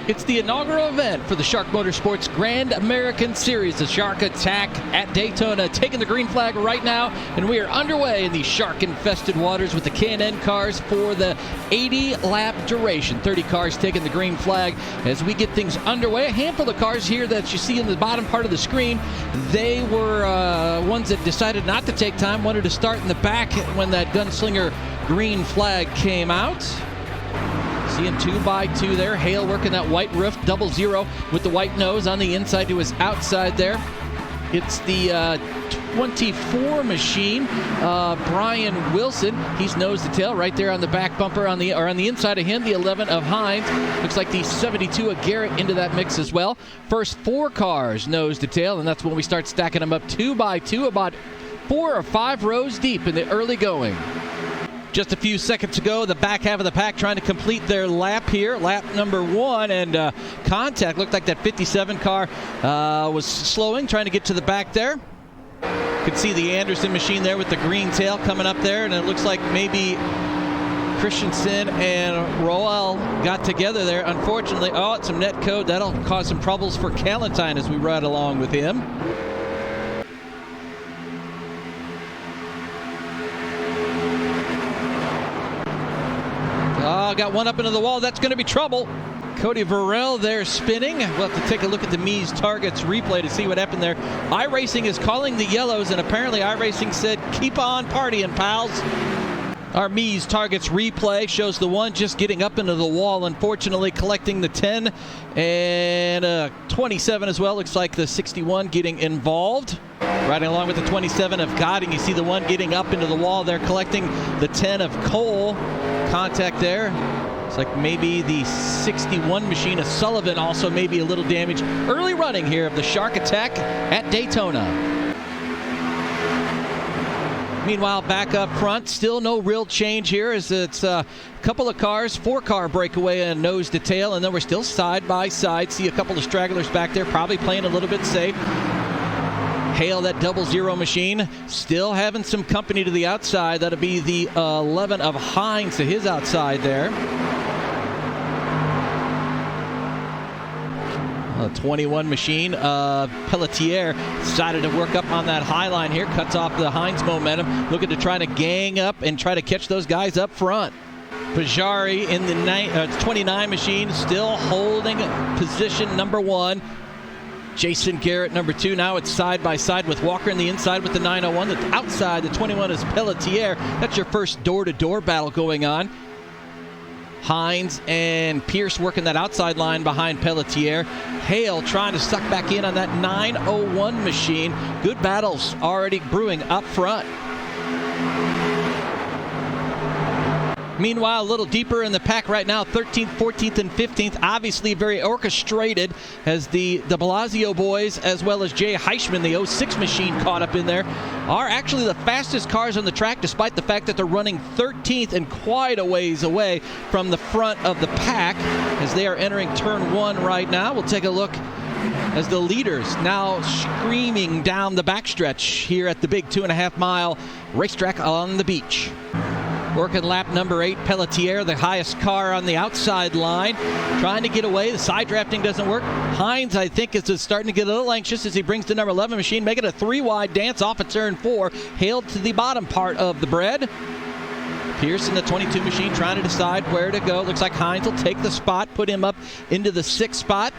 It's the inaugural event for the SHARC Motorsports Grand American Series, the SHARC Attack at Daytona, taking the green flag right now, and we are underway in these shark-infested waters with the K&N cars for the 80-lap duration. 30 cars taking the green flag as we get things underway. A handful of cars here that you see in the bottom part of the screen, they were ones that decided not to take time, wanted to start in the back when that gunslinger green flag came out. Seeing 2x2 there. Hale working that white roof, 00 with the white nose on the inside to his outside there. It's the 24 machine, Brian Wilson. He's nose to tail right there on the back bumper on the inside of him. The 11 of Hines. Looks like the 72 of Garrett into that mix as well. First 4 cars nose to tail, and that's when we start stacking them up 2x2, about 4 or 5 rows deep in the early going. Just a few seconds ago, the back half of the pack trying to complete their lap here, lap number 1, and contact. Looked like that 57 car was slowing, trying to get to the back there. Could see the Anderson machine there with the green tail coming up there, and it looks like maybe Christensen and Roel got together there. Unfortunately, it's some net code. That'll cause some troubles for Callentine as we ride along with him. Got one up into the wall. That's going to be trouble. Cody Varell there spinning. We'll have to take a look at the Mies Targets replay to see what happened there. iRacing is calling the yellows, and apparently iRacing said, keep on partying, pals. Our Mies Targets replay shows the one just getting up into the wall, unfortunately collecting the 10 and 27 as well. Looks like the 61 getting involved. Riding along with the 27 of Godding, you see the one getting up into the wall there, collecting the 10 of Cole. Contact there. It's like maybe the 61 machine of Sullivan also maybe a little damage. Early running here of the SHARC Attack at Daytona. Meanwhile, back up front, still no real change here as it's a couple of cars, 4-car breakaway and nose to tail, and then we're still side by side. See a couple of stragglers back there, probably playing a little bit safe. Hale, that 00 machine, still having some company to the outside. That'll be the 11 of Hines to his outside there. 21 machine, Pelletier decided to work up on that high line here, cuts off the Hines momentum, looking to try to gang up and try to catch those guys up front. Pajari in the 29 machine, still holding position number 1. Jason Garrett, number 2. Now it's side by side with Walker in the inside with the 901. The outside, the 21 is Pelletier. That's your first door-to-door battle going on. Hines and Pierce working that outside line behind Pelletier. Hale trying to suck back in on that 901 machine. Good battles already brewing up front. Meanwhile, a little deeper in the pack right now, 13th, 14th, and 15th. Obviously very orchestrated as the de Blasio boys, as well as Jay Heishman, the 06 machine caught up in there, are actually the fastest cars on the track, despite the fact that they're running 13th and quite a ways away from the front of the pack as they are entering turn 1 right now. We'll take a look as the leaders now screaming down the backstretch here at the big 2.5-mile racetrack on the beach. Working lap number 8, Pelletier, the highest car on the outside line, trying to get away. The side drafting doesn't work. Hines, I think, is starting to get a little anxious as he brings the number 11 machine, making a 3-wide dance off of turn 4, hailed to the bottom part of the bread. Pierce in the 22 machine trying to decide where to go. Looks like Hines will take the spot, put him up into the 6th spot.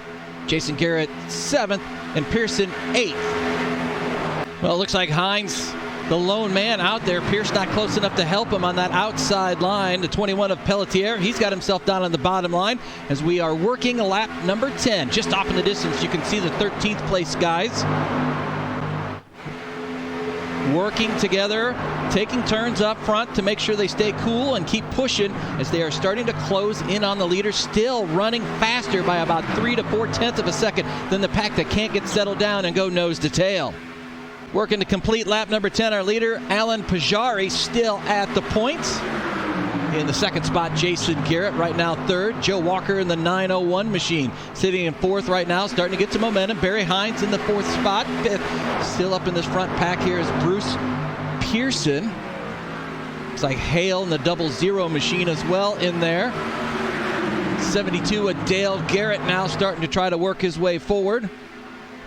Jason Garrett 7th and Pearson 8th. Well, it looks like Hines, the lone man out there. Pierce not close enough to help him on that outside line. The 21 of Pelletier, he's got himself down on the bottom line as we are working lap number 10. Just off in the distance, you can see the 13th place guys working together, taking turns up front to make sure they stay cool and keep pushing as they are starting to close in on the leader, still running faster by about 3 to 4/10 of a second than the pack that can't get settled down and go nose to tail. Working to complete lap number 10, our leader, Alan Pajari, still at the points. In the second spot, Jason Garrett right now third. Joe Walker in the 901 machine sitting in fourth right now, starting to get some momentum. Barry Hines in the fourth spot. Fifth, still up in this front pack here is Bruce Pearson. Looks like Hale in the 00 machine as well in there. 72, a Dale Garrett now starting to try to work his way forward.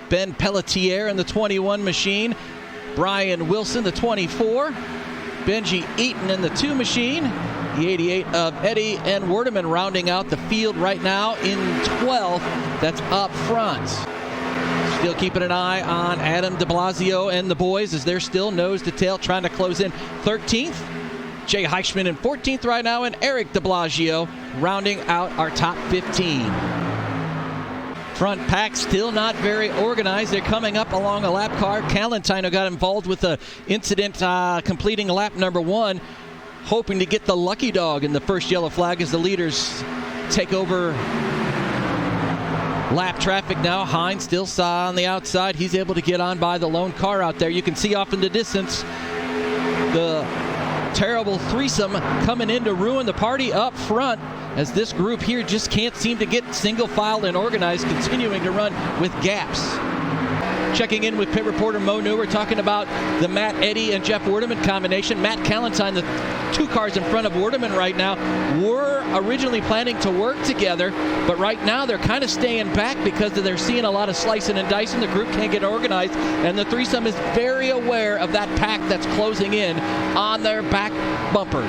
Ben Pelletier in the 21 machine. Brian Wilson, the 24. Benji Eaton in the 2 machine. The 88 of Eddie N. Werdeman rounding out the field right now in 12th. That's up front. Still keeping an eye on Adam de Blasio and the boys as they're still nose to tail trying to close in 13th. Jay Heichman in 14th right now, and Eric de Blasio rounding out our top 15. Front pack still not very organized. They're coming up along a lap car. Calentino got involved with the incident completing lap number 1, hoping to get the lucky dog in the first yellow flag as the leaders take over lap traffic now. Hines still on the outside. He's able to get on by the lone car out there. You can see off in the distance the terrible threesome coming in to ruin the party up front, as this group here just can't seem to get single file and organized, continuing to run with gaps. Checking in with pit reporter Mo New, we're talking about the Matt Eddy and Jeff Werdeman combination. Matt Calentine, the 2 cars in front of Werdeman right now, were originally planning to work together, but right now they're kind of staying back because they're seeing a lot of slicing and dicing. The group can't get organized, and the threesome is very aware of that pack that's closing in on their back bumpers.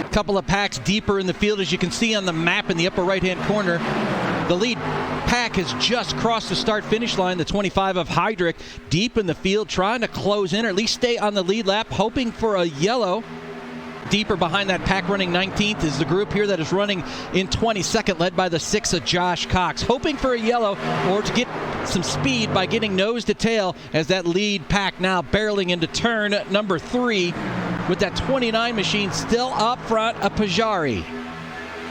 A couple of packs deeper in the field, as you can see on the map in the upper right-hand corner. The lead pack has just crossed the start-finish line. The 25 of Heydrich deep in the field, trying to close in or at least stay on the lead lap, hoping for a yellow. Deeper behind that pack, running 19th, is the group here that is running in 22nd, led by the 6 of Josh Cox, hoping for a yellow or to get some speed by getting nose to tail, as that lead pack now barreling into turn number 3 with that 29 machine still up front of Pajari.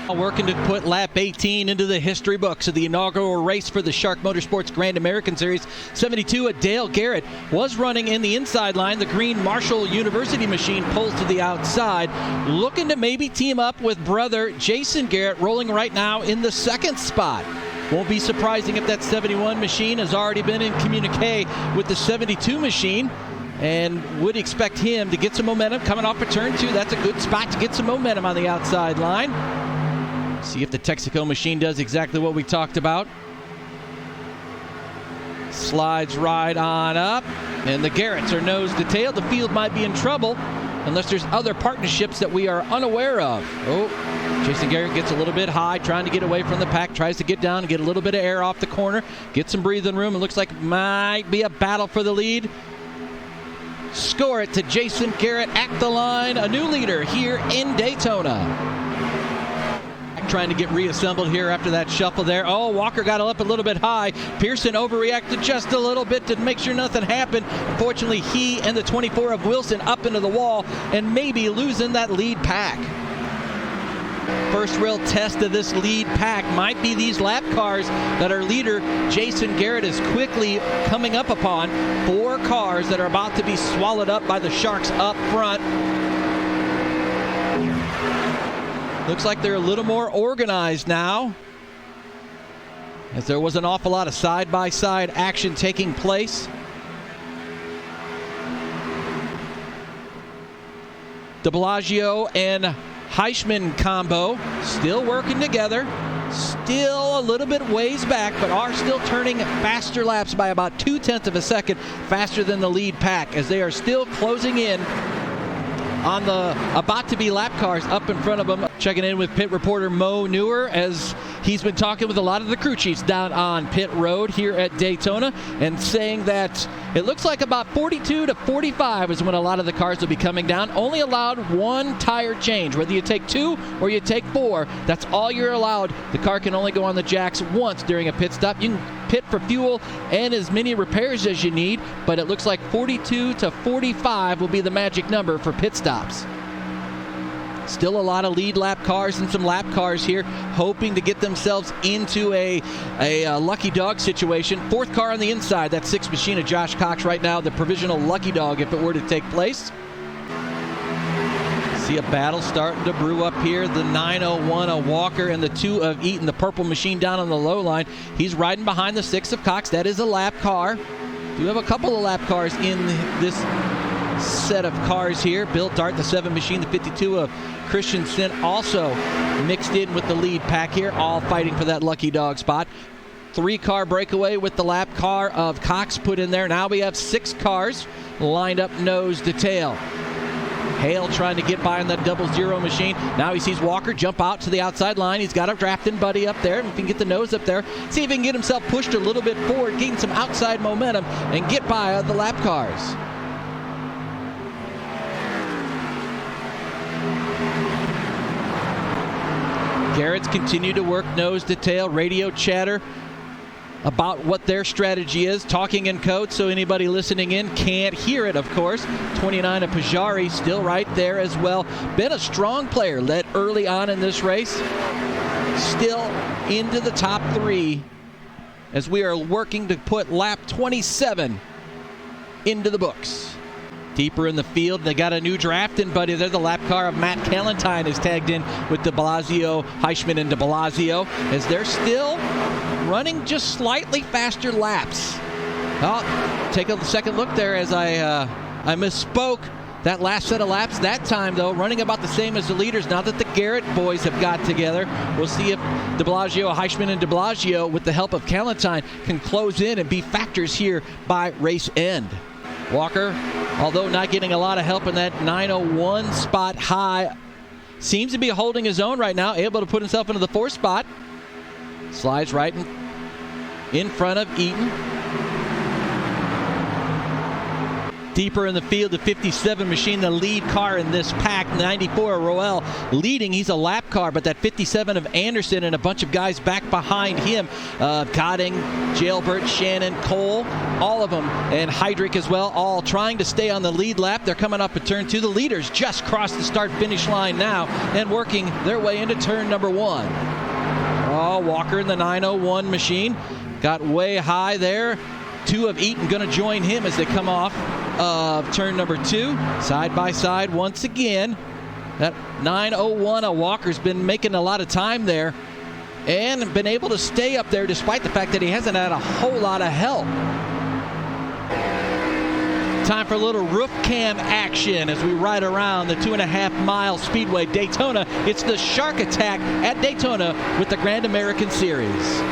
Working to put lap 18 into the history books of the inaugural race for the SHARC Motorsports Grand American Series. 72, a Dale Garrett was running in the inside line. The green Marshall University machine pulls to the outside, looking to maybe team up with brother Jason Garrett, rolling right now in the 2nd spot. Won't be surprising if that 71 machine has already been in communique with the 72 machine, and would expect him to get some momentum coming off of turn 2. That's a good spot to get some momentum on the outside line. See if the Texaco machine does exactly what we talked about. Slides right on up, and the Garretts are nose to tail. The field might be in trouble unless there's other partnerships that we are unaware of. Oh, Jason Garrett gets a little bit high, trying to get away from the pack, tries to get down and get a little bit of air off the corner, get some breathing room. It looks like it might be a battle for the lead. Score it to Jason Garrett at the line, a new leader here in Daytona. Trying to get reassembled here after that shuffle there. Oh, Walker got up a little bit high. Pearson overreacted just a little bit to make sure nothing happened. Unfortunately, he and the 24 of Wilson up into the wall and maybe losing that lead pack. First real test of this lead pack might be these lap cars that our leader Jason Garrett is quickly coming up upon. 4 cars that are about to be swallowed up by the Sharks up front. Looks like they're a little more organized now, as there was an awful lot of side-by-side action taking place. De Blasio and Heichman combo still working together, still a little bit ways back, but are still turning faster laps by about 0.2 of a second faster than the lead pack, as they are still closing in on the about-to-be lap cars up in front of them. Checking in with pit reporter Mo Newer, as he's been talking with a lot of the crew chiefs down on pit road here at Daytona, and saying that it looks like about 42 to 45 is when a lot of the cars will be coming down. Only allowed 1 tire change. Whether you take 2 or you take 4, that's all you're allowed. The car can only go on the jacks once during a pit stop. You can pit for fuel and as many repairs as you need, but it looks like 42 to 45 will be the magic number for pit stops. Still a lot of lead lap cars and some lap cars here, hoping to get themselves into a lucky dog situation. 4th car on the inside, that 6 machine of Josh Cox right now, the provisional lucky dog if it were to take place. See a battle starting to brew up here. The 901 of Walker and the 2 of Eaton, the purple machine down on the low line. He's riding behind the 6 of Cox. That is a lap car. We have a couple of lap cars in this set of cars here. Bill Dart, the 7 machine, the 52 of Christensen, also mixed in with the lead pack here, all fighting for that lucky dog spot. 3-car breakaway with the lap car of Cox put in there. Now we have 6 cars lined up nose to tail. Hale trying to get by on that 00 machine. Now he sees Walker jump out to the outside line. He's got a drafting buddy up there. If he can get the nose up there, see if he can get himself pushed a little bit forward, gain some outside momentum, and get by the lap cars. Garrett's continue to work nose to tail. Radio chatter about what their strategy is, talking in code so anybody listening in can't hear it, of course. 29 of Pajari still right there as well. Been a strong player, led early on in this race. Still into the top 3 as we are working to put lap 27 into the books. Deeper in the field, they got a new drafting buddy there. The lap car of Matt Callentine is tagged in with de Blasio, Heischman, and de Blasio, as they're still running just slightly faster laps. Oh, take a second look there as I misspoke. That last set of laps, that time though, running about the same as the leaders. Now that the Garrett boys have got together, we'll see if de Blasio, Heischman, and de Blasio, with the help of Callentine, can close in and be factors here by race end. Walker, although not getting a lot of help in that 901 spot high, seems to be holding his own right now, able to put himself into the 4th spot. Slides right in front of Eaton. Deeper in the field, the 57 machine, the lead car in this pack. 94 Roel leading. He's a lap car, but that 57 of Anderson and a bunch of guys back behind him. Cotting, Jailbert, Shannon, Cole, all of them, and Heydrich as well, all trying to stay on the lead lap. They're coming up at turn 2. The leaders just crossed the start-finish line now and working their way into turn number 1. Oh, Walker in the 901 machine got way high there. 2 of Eaton going to join him as they come off of turn number 2. Side by side once again. That 901 of Walker's been making a lot of time there and been able to stay up there despite the fact that he hasn't had a whole lot of help. Time for a little roof cam action as we ride around the 2.5-mile Speedway Daytona. It's the SHARC Attack at Daytona with the Grand American Series.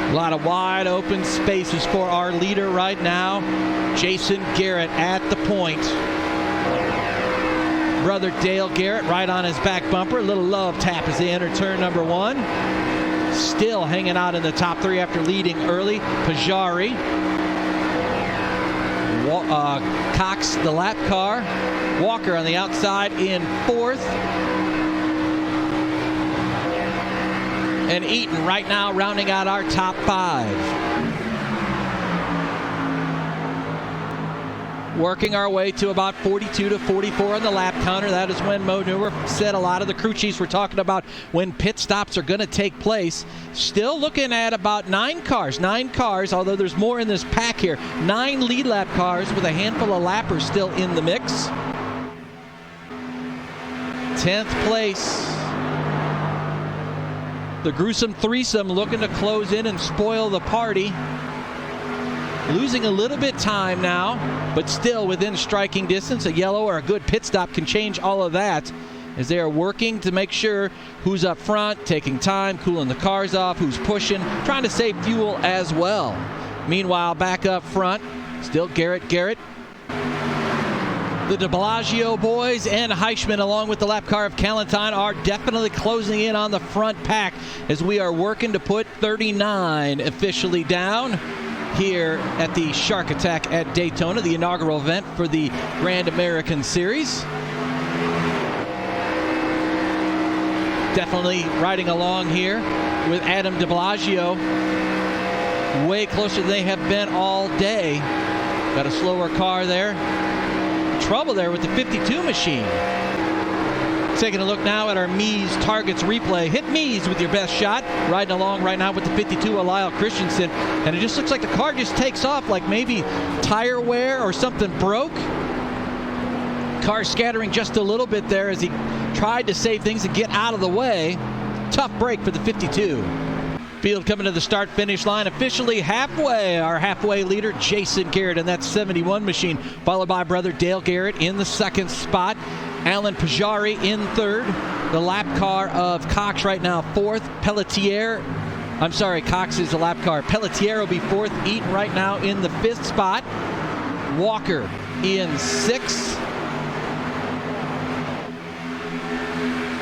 A lot of wide open spaces for our leader right now. Jason Garrett at the point. Brother Dale Garrett right on his back bumper. A little love tap as they enter turn number 1. Still hanging out in the top 3 after leading early. Pajari. Cox, the lap car. Walker on the outside in 4th. And Eaton right now rounding out our top 5. Working our way to about 42 to 44 on the lap counter. That is when Mo Newer said a lot of the crew chiefs were talking about when pit stops are going to take place. Still looking at about 9 cars, although there's more in this pack here. 9 lead lap cars with a handful of lappers still in the mix. 10th place. The gruesome threesome looking to close in and spoil the party. Losing a little bit time now, but still within striking distance. A yellow or a good pit stop can change all of that as they are working to make sure who's up front, taking time, cooling the cars off, who's pushing, trying to save fuel as well. Meanwhile, back up front, still Garrett. The de Blasio boys and Heichman, along with the lap car of Callentine, are definitely closing in on the front pack as we are working to put 39 officially down here at the Shark Attack at Daytona, the inaugural event for the Grand American Series. Definitely riding along here with Adam de Blasio, way closer than they have been all day. Got a slower car there. Trouble there with the 52 machine. Taking a look now at our Mies Targets replay. Hit Mies with your best shot. Riding along right now with the 52 of Lyle Christensen. And it just looks like the car just takes off, like maybe tire wear or something broke. Car scattering just a little bit there as he tried to save things and get out of the way. Tough break for the 52. Field coming to the start-finish line, officially halfway. Our halfway leader, Jason Garrett, in that 71 machine, followed by brother Dale Garrett in the second spot. Alan Pajari in third. The lap car of Cox right now fourth. Pelletier, I'm sorry, Cox is the lap car. Pelletier will be fourth. Eaton right now in the fifth spot. Walker in sixth.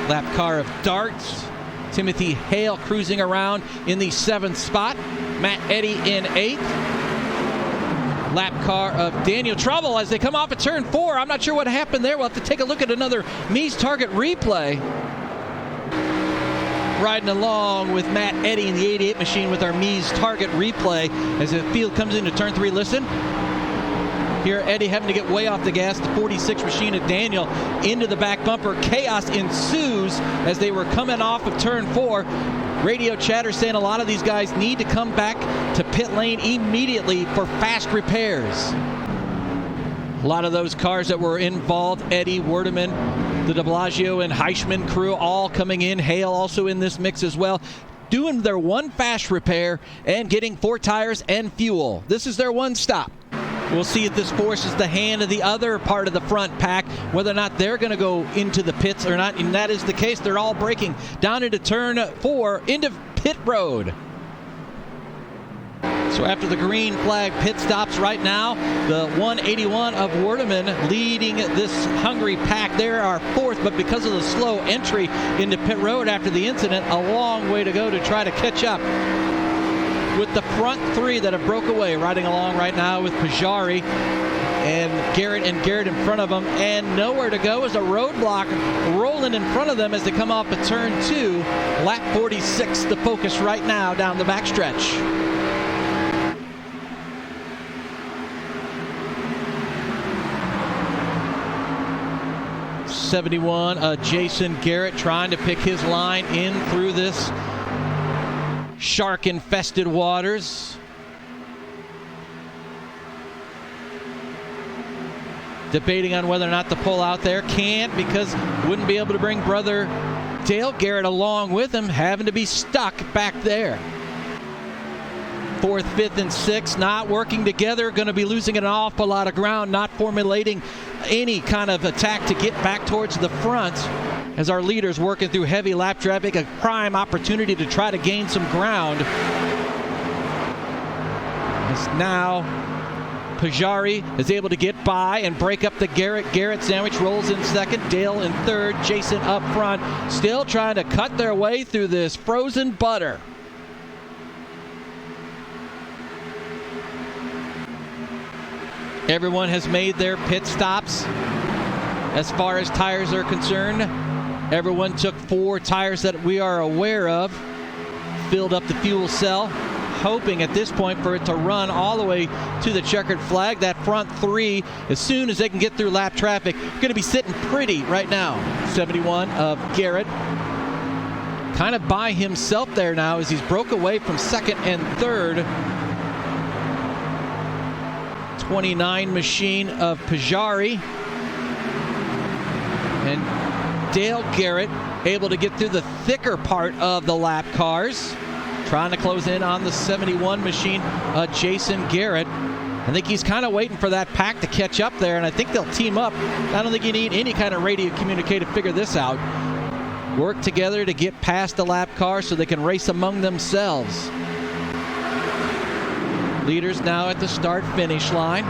Lap car of Darts. Timothy Hale cruising around in the seventh spot. Matt Eddy in eighth. Lap car of Daniel Trouble as they come off at turn 4. I'm not sure what happened there. We'll have to take a look at another Mies Target replay. Riding along with Matt Eddy in the 88 machine with our Mies Target replay as the field comes into turn 3. Listen. Here, Eddie having to get way off the gas. The 46 machine of Daniel into the back bumper. Chaos ensues as they were coming off of turn 4. Radio chatter saying a lot of these guys need to come back to pit lane immediately for fast repairs. A lot of those cars that were involved, Eddie, Werdeman, the de Blasio and Heichman crew all coming in. Hale also in this mix as well, doing their one fast repair and getting 4 tires and fuel. This is their one stop. We'll see if this forces the hand of the other part of the front pack, whether or not they're going to go into the pits or not. And that is the case. They're all breaking down into turn 4, into pit road. So after the green flag pit stops right now, the 181 of Werdeman leading this hungry pack. They are fourth, but because of the slow entry into pit road after the incident, a long way to go to try to catch up with the front 3 that have broke away. Riding along right now with Pajari and Garrett in front of them, and nowhere to go is a roadblock rolling in front of them as they come off of turn 2. Lap 46 the focus right now down the backstretch. '71 Jason Garrett trying to pick his line in through this shark-infested waters. Debating on whether or not to pull out there. Can't, because wouldn't be able to bring brother Dale Garrett along with him, having to be stuck back there. 4th, 5th, and 6th not working together. Going to be losing an awful lot of ground, not formulating any kind of attack to get back towards the front. As our leaders working through heavy lap traffic, a prime opportunity to try to gain some ground. As now Pajari is able to get by and break up the Garrett sandwich. Rolls in second, Dale in third, Jason up front, still trying to cut their way through this frozen butter. Everyone has made their pit stops as far as tires are concerned. Everyone took 4 tires that we are aware of, filled up the fuel cell, hoping at this point for it to run all the way to the checkered flag. That front 3, as soon as they can get through lap traffic, going to be sitting pretty right now. 71 of Garrett, kind of by himself there now as he's broke away from second and third. 29 machine of Pajari. And Dale Garrett able to get through the thicker part of the lap cars. Trying to close in on the 71 machine, Jason Garrett. I think he's kind of waiting for that pack to catch up there, and I think they'll team up. I don't think you need any kind of radio communique to figure this out. Work together to get past the lap car so they can race among themselves. Leaders now at the start-finish line.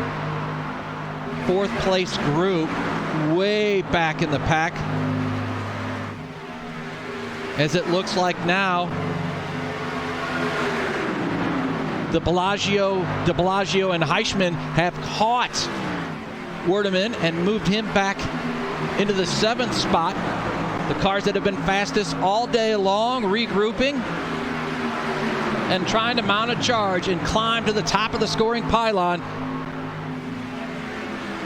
fourth place group way back in the pack. As it looks like now, De Blasio and Heischman have caught Werdeman and moved him back into the 7th spot. The cars that have been fastest all day long regrouping and trying to mount a charge and climb to the top of the scoring pylon.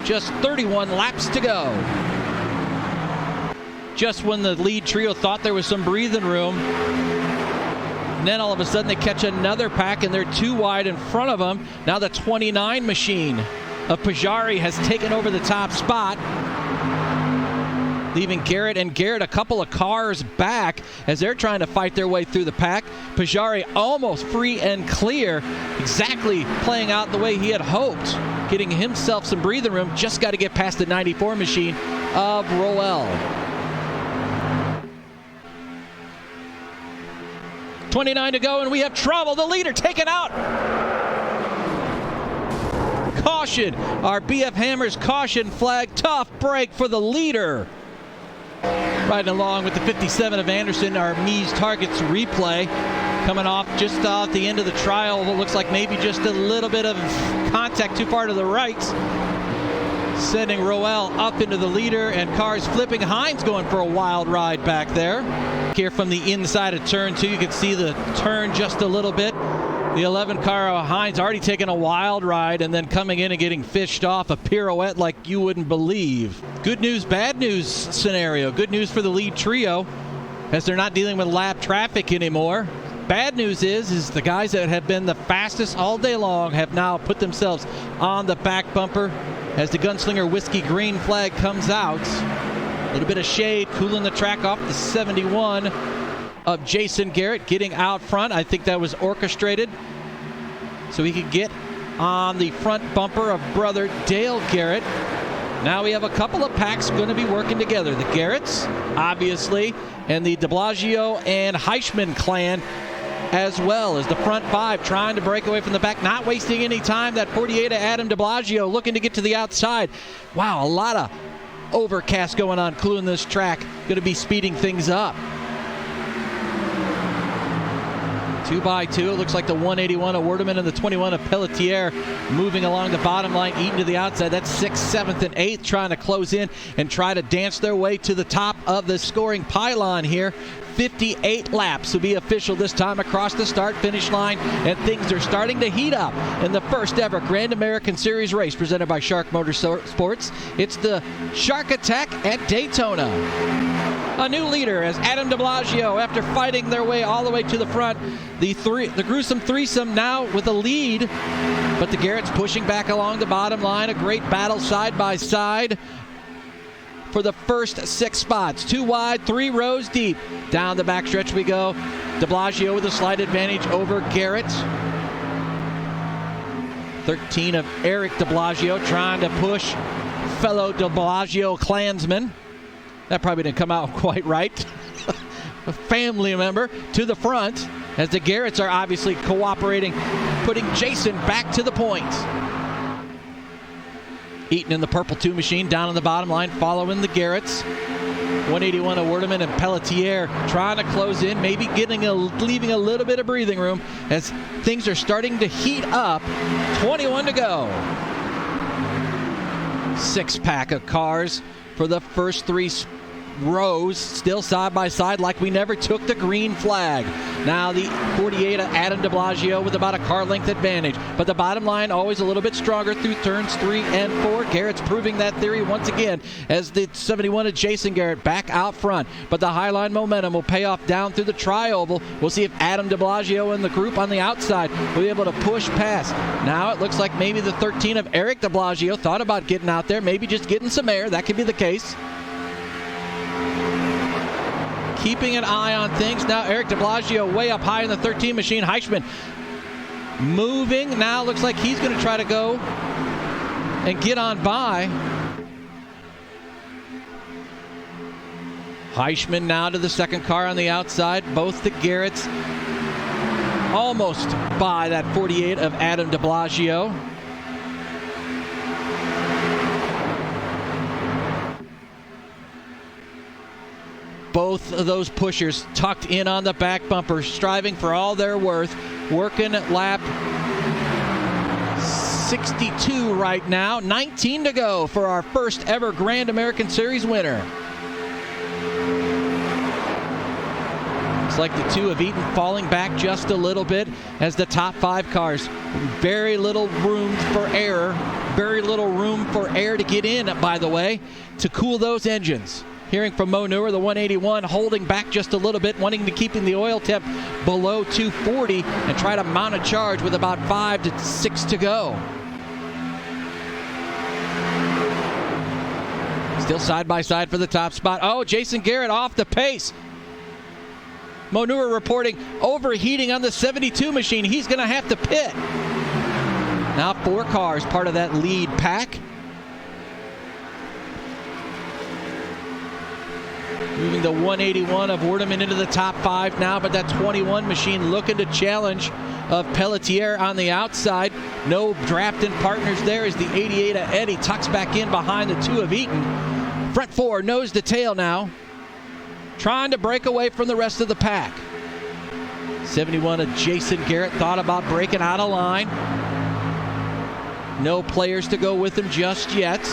Just 31 laps to go. Just when the lead trio thought there was some breathing room, and then all of a sudden they catch another pack and they're too wide in front of them. Now the 29 machine of Pajari has taken over the top spot, leaving Garrett a couple of cars back as they're trying to fight their way through the pack. Pajari almost free and clear, exactly playing out the way he had hoped, getting himself some breathing room. Just got to get past the 94 machine of Roel. 29 to go, and we have trouble. The leader taken out. Caution. Our BF Hammers caution flag. Tough break for the leader. Riding along with the 57 of Anderson, our Mies Targets replay. Coming off just off the end of the trial. It looks like maybe just a little bit of contact too far to the right. Sending Roel up into the leader, and cars flipping. Hines going for a wild ride back there. Here from the inside of turn 2, you can see the turn just a little bit. The 11 car Hines already taking a wild ride and then coming in and getting fished off a pirouette like you wouldn't believe. Good news, bad news scenario. Good news for the lead trio as they're not dealing with lap traffic anymore. Bad news is the guys that have been the fastest all day long have now put themselves on the back bumper as the Gunslinger Whiskey green flag comes out. A little bit of shade, cooling the track off the 71 of Jason Garrett getting out front. I think that was orchestrated so he could get on the front bumper of brother Dale Garrett. Now we have a couple of packs going to be working together. The Garretts, obviously, and the de Blasio and Heischman clan, as well as the front 5 trying to break away from the back, not wasting any time. That 48 of Adam de Blasio looking to get to the outside. Wow, a lot of overcast going on, cooling this track. Going to be speeding things up. 2x2. It looks like the 181 of Werdeman and the 21 of Pelletier moving along the bottom line, eating to the outside. That's 6th, 7th, and 8th trying to close in and try to dance their way to the top of the scoring pylon here. 58 laps will be official this time across the start-finish line, and things are starting to heat up in the first ever Grand American Series race presented by SHARC Motorsports. It's the SHARC Attack at Daytona. A new leader as Adam de Blasio, after fighting their way all the way to the front. The gruesome threesome now with a lead, but the Garretts pushing back along the bottom line. A great battle side by side for the first 6 spots. 2 wide, 3 rows deep. Down the backstretch we go. De Blasio with a slight advantage over Garrett. 13 of Eric de Blasio trying to push fellow de Blasio clansman. That probably didn't come out quite right. A family member to the front as the Garretts are obviously cooperating, putting Jason back to the point. Eaton in the purple 2 machine down on the bottom line, following the Garretts. 181 of Werdeman and Pelletier trying to close in, maybe leaving a little bit of breathing room as things are starting to heat up. 21 to go. 6-pack of cars for the first 3 rows, still side by side like we never took the green flag. Now the 48 of Adam de Blasio with about a car length advantage, but the bottom line always a little bit stronger through turns 3 and 4. Garrett's proving that theory once again as the 71 of Jason Garrett back out front, but the highline momentum will pay off down through the tri-oval. We'll see if Adam de Blasio and the group on the outside will be able to push past. Now it looks like maybe the 13 of Eric de Blasio thought about getting out there, maybe just getting some air. That could be the case. Keeping an eye on things. Now Eric de Blasio way up high in the 13 machine. Heischman moving. Now looks like he's going to try to go and get on by. Heischman now to the second car on the outside. Both the Garretts almost by that 48 of Adam de Blasio. Both of those pushers tucked in on the back bumper, striving for all they're worth, working lap 62 right now. 19 to go for our first ever Grand American Series winner. Looks like the two of Eaton falling back just a little bit as the top 5 cars. Very little room for error. Very little room for air to get in, by the way, to cool those engines. Hearing from Mo Newer, the 181 holding back just a little bit, wanting to keep the oil temp below 240 and try to mount a charge with about 5 to 6 to go. Still side by side for the top spot. Oh, Jason Garrett off the pace. Mo Newer reporting overheating on the 72 machine. He's going to have to pit. Now 4 cars, part of that lead pack. Moving the 181 of Werdeman into the top 5 now, but that 21 machine looking to challenge of Pelletier on the outside. No drafting partners there as the 88 of Eddie tucks back in behind the 2 of Eaton. Front 4 nose to tail now, trying to break away from the rest of the pack. 71 of Jason Garrett thought about breaking out of line. No players to go with him just yet.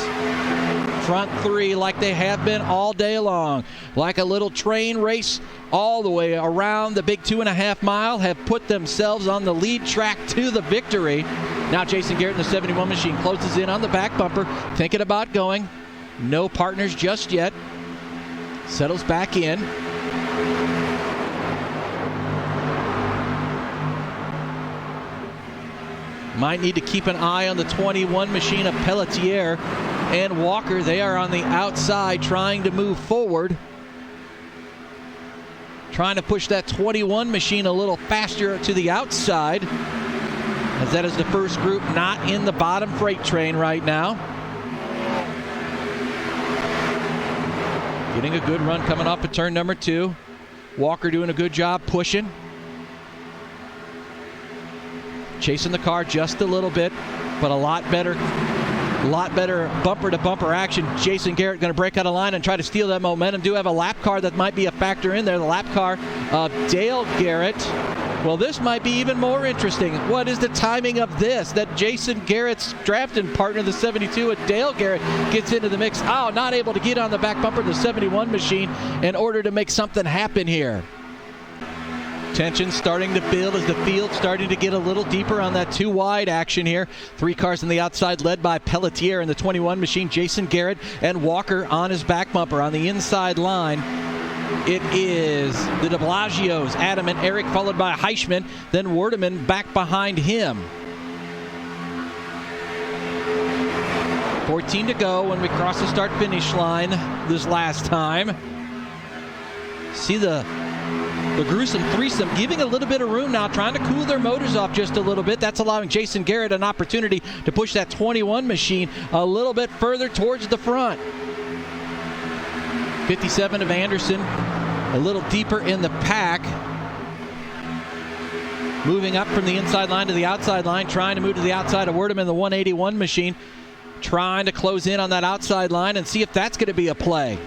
Front 3 like they have been all day long. Like a little train race all the way around the big 2.5 mile, have put themselves on the lead track to the victory. Now Jason Garrett in the 71 machine closes in on the back bumper, thinking about going. No partners just yet. Settles back in. Might need to keep an eye on the 21 machine of Pelletier and Walker. They are on the outside trying to move forward. Trying to push that 21 machine a little faster to the outside, as that is the first group not in the bottom freight train right now. Getting a good run coming off of turn number 2. Walker doing a good job pushing. Chasing the car just a little bit, but a lot better bumper-to-bumper action. Jason Garrett going to break out of line and try to steal that momentum. Do have a lap car that might be a factor in there. The lap car of Dale Garrett. Well, this might be even more interesting. What is the timing of this? That Jason Garrett's drafting partner, the 72, Dale Garrett, gets into the mix. Oh, not able to get on the back bumper of the 71 machine in order to make something happen here. Tension starting to build as the field starting to get a little deeper on that 2 wide action here. 3 cars on the outside led by Pelletier in the 21 machine. Jason Garrett and Walker on his back bumper. On the inside line, it is the de Blasio's, Adam and Eric, followed by Heischman, then Werdeman back behind him. 14 to go when we cross the start-finish line this last time. See the gruesome threesome giving a little bit of room now, trying to cool their motors off just a little bit. That's allowing Jason Garrett an opportunity to push that 21 machine a little bit further towards the front. 57 of Anderson a little deeper in the pack. Moving up from the inside line to the outside line, trying to move to the outside of Werdeman, the 181 machine. Trying to close in on that outside line and see if that's going to be a play.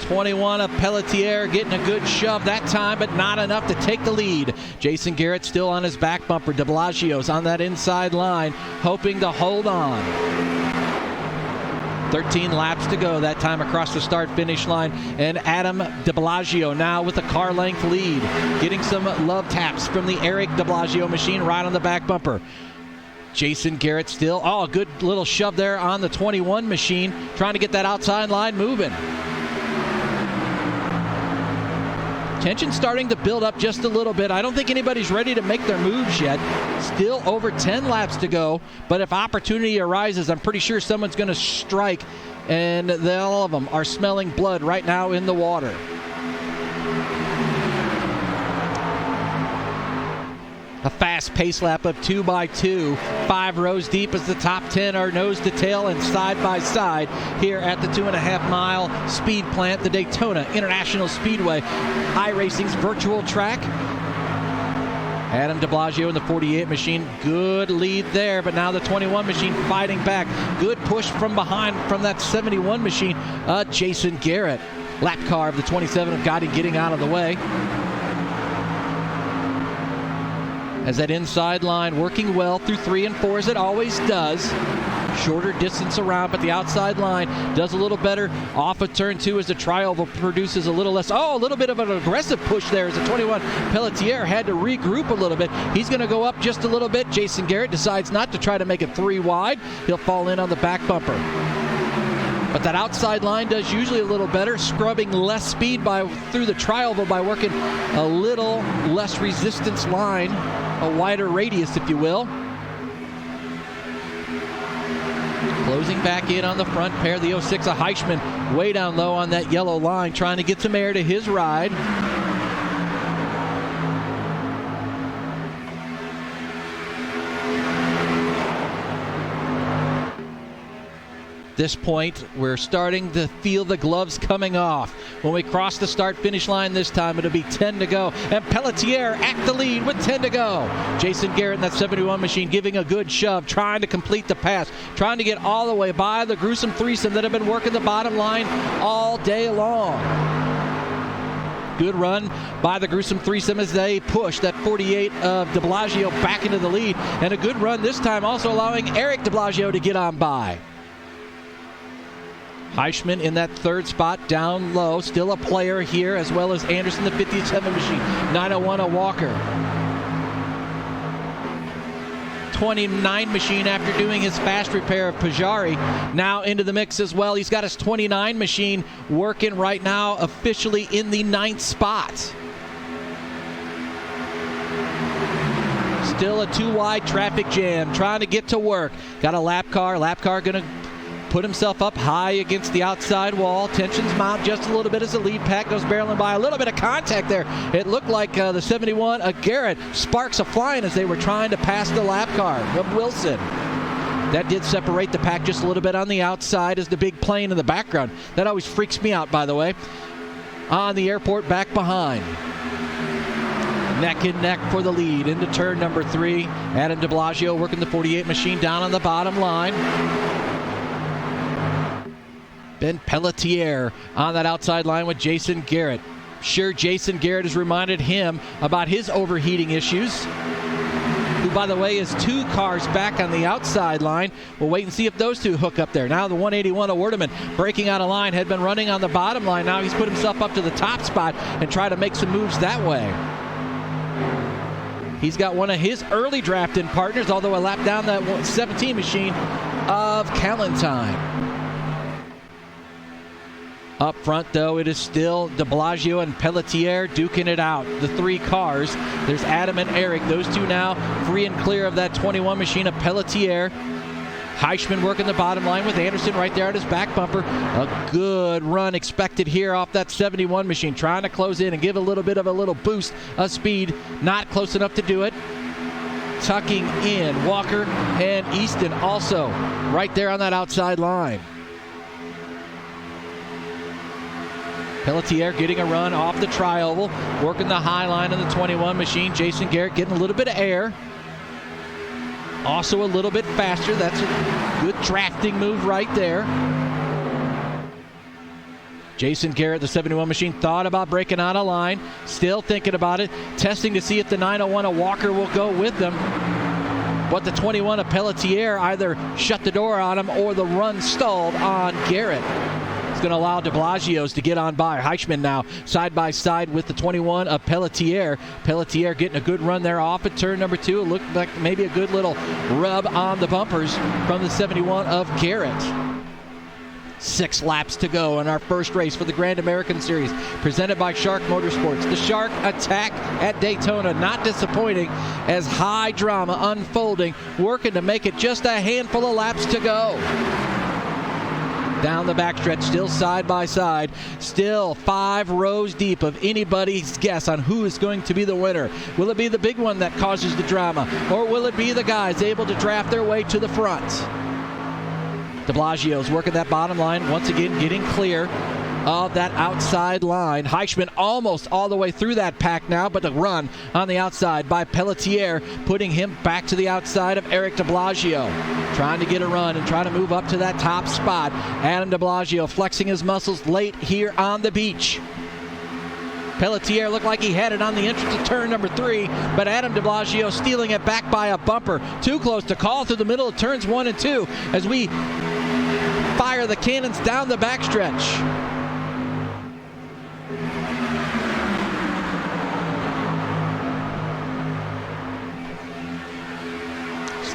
21 of Pelletier getting a good shove that time, but not enough to take the lead. Jason Garrett still on his back bumper. De Blasio's on that inside line, hoping to hold on. 13 laps to go that time across the start-finish line, and Adam de Blasio now with a car length lead, getting some love taps from the Eric de Blasio machine right on the back bumper. Jason Garrett still, a good little shove there on the 21 machine, trying to get that outside line moving. Tension starting to build up just a little bit. I don't think anybody's ready to make their moves yet. Still over 10 laps to go, but if opportunity arises, I'm pretty sure someone's going to strike, and all of them are smelling blood right now in the water. A fast pace lap of 2x2, 5 rows deep as the top 10 are nose to tail and side by side here at the 2.5 mile speed plant, the Daytona International Speedway, iRacing's virtual track. Adam de Blasio in the 48 machine, good lead there, but now the 21 machine fighting back. Good push from behind from that 71 machine, Jason Garrett. lap car of the 27 of Gotti getting out of the way. As that inside line working well through 3 and 4 as it always does. Shorter distance around, but the outside line does a little better off of turn 2 as the tri-oval produces a little less. Oh, a little bit of an aggressive push there as the 21 Pelletier had to regroup a little bit. He's going to go up just a little bit. Jason Garrett decides not to try to make it 3 wide. He'll fall in on the back bumper. But that outside line does usually a little better, scrubbing less speed through the tri-oval by working a little less resistance line, a wider radius, if you will. Closing back in on the front pair, the 06 of Heischman way down low on that yellow line, trying to get some air to his ride. This point, we're starting to feel the gloves coming off. When we cross the start-finish line this time, it'll be 10 to go. And Pelletier at the lead with 10 to go. Jason Garrett in that 71 machine giving a good shove, trying to complete the pass, trying to get all the way by the gruesome threesome that have been working the bottom line all day long. Good run by the gruesome threesome as they push that 48 of de Blasio back into the lead. And a good run this time also allowing Eric de Blasio to get on by. Heischman in that 3rd spot down low, still a player here, as well as Anderson, the 57 machine. 901 a Walker. 29 machine after doing his fast repair of Pajari. Now into the mix as well. He's got his 29 machine working right now, officially in the 9th spot. Still a 2-wide traffic jam, trying to get to work. Got a lap car going to put himself up high against the outside wall. Tensions mount just a little bit as the lead pack goes barreling by. A little bit of contact there. It looked like the 71 Garrett sparks a flying as they were trying to pass the lap car of Wilson. That did separate the pack just a little bit on the outside as the big plane in the background. That always freaks me out, by the way. On the airport back behind. Neck and neck for the lead into turn number 3. Adam de Blasio working the 48 machine down on the bottom line. Ben Pelletier on that outside line with Jason Garrett. Sure, Jason Garrett has reminded him about his overheating issues, who, by the way, is 2 cars back on the outside line. We'll wait and see if those 2 hook up there. Now the 181 of Werdeman breaking out of line, had been running on the bottom line. Now he's put himself up to the top spot and try to make some moves that way. He's got one of his early drafted partners, although a lap down that 17 machine of Callentine. Up front, though, it is still de Blasio and Pelletier duking it out. The 3 cars. There's Adam and Eric. Those 2 now free and clear of that 21 machine of Pelletier. Heischman working the bottom line with Anderson right there at his back bumper. A good run expected here off that 71 machine. Trying to close in and give a little bit of a little boost of speed. Not close enough to do it. Tucking in Walker and Easton also right there on that outside line. Pelletier getting a run off the tri-oval, working the high line on the 21 machine. Jason Garrett getting a little bit of air. Also a little bit faster. That's a good drafting move right there. Jason Garrett, the 71 machine, thought about breaking out of line. Still thinking about it. Testing to see if the 901 of Walker will go with them. But the 21 of Pelletier either shut the door on him or the run stalled on Garrett. Going to allow de Blasio's to get on by. Heischman now side by side with the 21 of Pelletier. Pelletier getting a good run there off at turn number 2. It looked like maybe a good little rub on the bumpers from the 71 of Garrett. 6 laps to go in our first race for the Grand American Series, presented by SHARC Motorsports. The SHARC attack at Daytona, not disappointing as high drama unfolding, working to make it just a handful of laps to go. Down the backstretch, still side by side, still 5 rows deep of anybody's guess on who is going to be the winner. Will it be the big one that causes the drama, or will it be the guys able to draft their way to the front? De Blasio's working that bottom line, once again getting clear. of that outside line. Heichman almost all the way through that pack now, but the run on the outside by Pelletier, putting him back to the outside of Eric de Blasio. Trying to get a run and try to move up to that top spot. Adam de Blasio flexing his muscles late here on the beach. Pelletier looked like he had it on the entrance to turn number 3, but Adam de Blasio stealing it back by a bumper. Too close to call through the middle of turns 1 and 2 as we fire the cannons down the backstretch.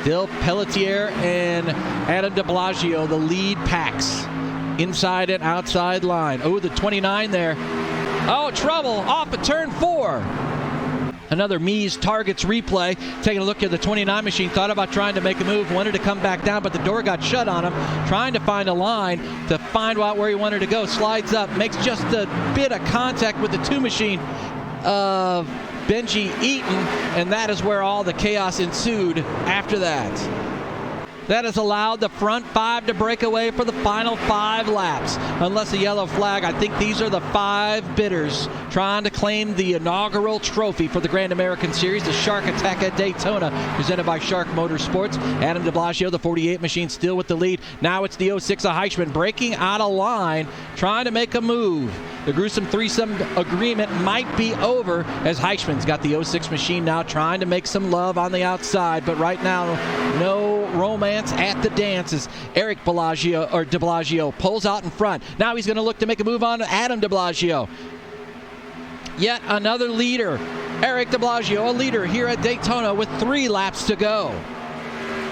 Still Pelletier and Adam de Blasio, the lead packs. Inside and outside line. Oh, the 29 there. Oh, trouble off of turn 4. Another Mies targets replay. Taking a look at the 29 machine. Thought about trying to make a move. Wanted to come back down, but the door got shut on him. Trying to find a line to find out where he wanted to go. Slides up. Makes just a bit of contact with the 2 machine of Benji Eaton. And that is where all the chaos ensued after that. That has allowed the front 5 to break away for the final 5 laps. Unless a yellow flag, I think these are the 5 bidders trying to claim the inaugural trophy for the Grand American Series, the SHARC Attack at Daytona, presented by SHARC Motorsports. Adam de Blasio, the 48 machine, still with the lead. Now it's the 06 of Heichman breaking out of line, trying to make a move. The gruesome threesome agreement might be over as Heichman's got the 06 machine now trying to make some love on the outside, but right now no romance at the dance as Eric de Blasio pulls out in front. Now he's going to look to make a move on Adam de Blasio. Yet another leader. Eric de Blasio, a leader here at Daytona with 3 laps to go.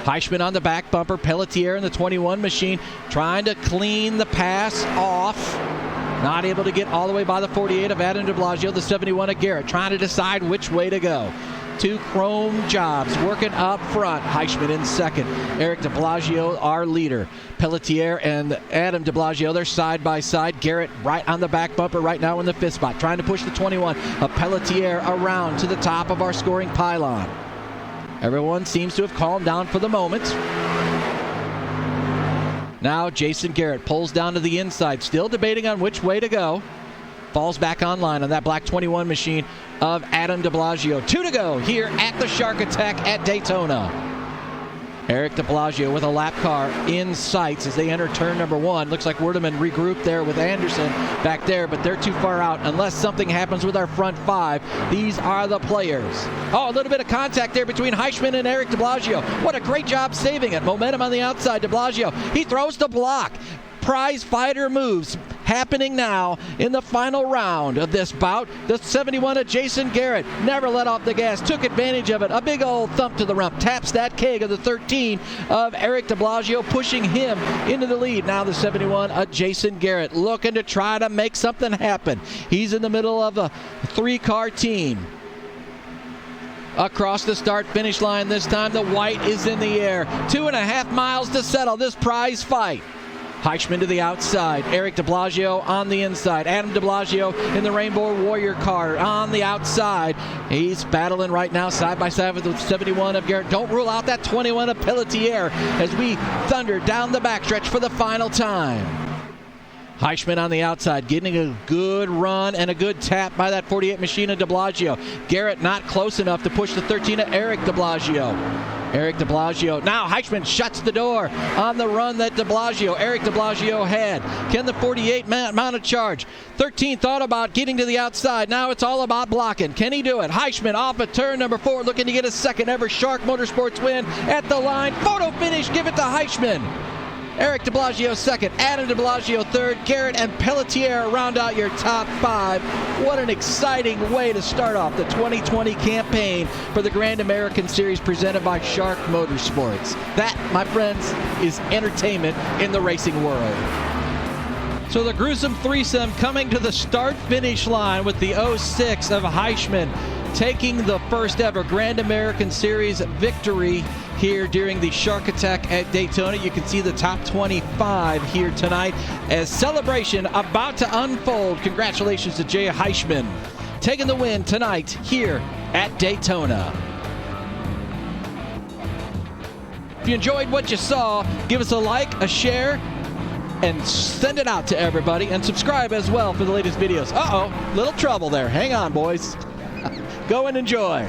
Heichman on the back bumper, Pelletier in the 21 machine trying to clean the pass off. Not able to get all the way by the 48 of Adam de Blasio, the 71 of Garrett, trying to decide which way to go. 2 chrome jobs working up front. Heichman in second. Eric de Blasio, our leader. Pelletier and Adam de Blasio, they're side by side. Garrett right on the back bumper right now in the 5th spot, trying to push the 21 of Pelletier around to the top of our scoring pylon. Everyone seems to have calmed down for the moment. Now Jason Garrett pulls down to the inside, still debating on which way to go. Falls back online on that black 21 machine of Adam de Blasio. 2 to go here at the SHARC Attack at Daytona. Eric de Blasio with a lap car in sights as they enter turn number 1. Looks like Werdeman regrouped there with Anderson back there, but they're too far out unless something happens with our front 5. These are the players. Oh, a little bit of contact there between Heichman and Eric de Blasio. What a great job saving it. Momentum on the outside. De Blasio, he throws the block. Prize fighter moves happening now in the final round of this bout. The 71 of Jason Garrett never let off the gas, took advantage of it. A big old thump to the rump, taps that keg of the 13 of Eric de Blasio, pushing him into the lead. Now the 71 of Jason Garrett looking to try to make something happen. He's in the middle of a 3-car team. Across the start-finish line this time, the white is in the air. 2.5 miles to settle this prize fight. Heichman to the outside. Eric de Blasio on the inside. Adam de Blasio in the Rainbow Warrior car on the outside. He's battling right now side by side with the 71 of Garrett. Don't rule out that 21 of Pelletier as we thunder down the backstretch for the final time. Heichman on the outside, getting a good run and a good tap by that 48 machine of de Blasio. Garrett not close enough to push the 13 of Eric de Blasio. Eric de Blasio. Now Heichman shuts the door on the run that Eric de Blasio had. Can the 48 mount a charge? 13 thought about getting to the outside. Now it's all about blocking. Can he do it? Heichman off of turn number 4, looking to get a second ever SHARC Motorsports win at the line. Photo finish, give it to Heichman. Eric de Blasio second, Adam de Blasio third, Garrett and Pelletier round out your top 5. What an exciting way to start off the 2020 campaign for the Grand American Series presented by SHARC Motorsports. That, my friends, is entertainment in the racing world. So the gruesome threesome coming to the start-finish line with the 06 of Heichman taking the first ever Grand American Series victory here during the SHARC Attack at Daytona. You can see the top 25 here tonight as celebration about to unfold. Congratulations to Jay Heichman taking the win tonight here at Daytona. If you enjoyed what you saw, give us a like, a share, and send it out to everybody, and subscribe as well for the latest videos. Uh-oh, little trouble there. Hang on, boys. Go and enjoy.